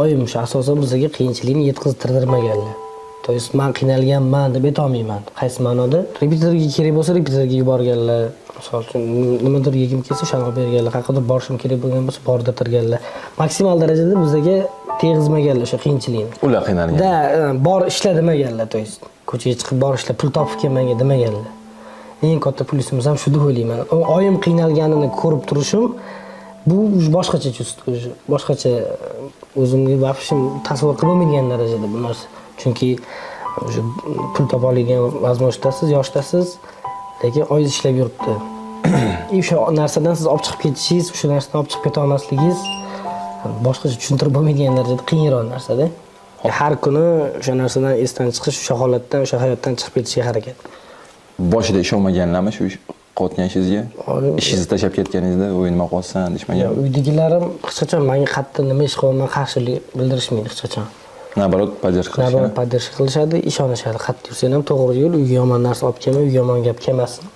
oyim shu asosan bizga qiyinchilikni yetkazdirmaganlar. То есть men qiynalganman deb aytolmayman. Qaysi ma'noda? Repetitorga kerak bo'lsa repetitorga yuborganlar. Misol uchun nimadir yegim kelsa shanaqa berganlar, qayergadir borishim kerak bo'lgan bo'lsa bordirtirganlar. Maksimal darajada bizga tegizmaganlar o'sha qiyinchilikni. Ular qiynalgan. Da, bor ishla demaganlar, to есть ko'chaga chiqib bor ishla pul topib kelmanga demaganlar. Eng katta plyusimiz ham shu deb o'ylayman. Oyim qiynalganini ko'rib turishim bu boshqacha chувство, boshqacha o'zimga vafshim tasavvur qilib bo'lmagan darajada bu narsa. Chunki o'sha pul topa oladigan vazmochtasiz, yoshdasiz, lekin oyingiz ishlab yuribdi. O'sha narsadan siz olib chiqib ketishingiz, o'sha narsadan olib chiqib keta olmasligingiz boshqacha tushuntirib bo'lmaydigan darajada qiyinroq narsa-da. Har kuni o'sha narsadan esdan chiqish, o'sha holatdan, o'sha hayotdan chiqib ketishga harakat. Boshida ishonmaganlarmi shu qilayotgan ishingizga? Ishingizni tashlab ketganingizda o'yin nima qilsan deshmagan? Uydagilarim hech qachon menga qattiq nima ish qilaman qarshilik bildirishmaydi hech qachon. Nabarot podдержка qilishadi. Nabarot podдержка qilishadi, ishonishadi. Qattiq yursan ham to'g'ri yo'l, uyga yomon narsa olib kelma, uyga yomon gap kelmasin.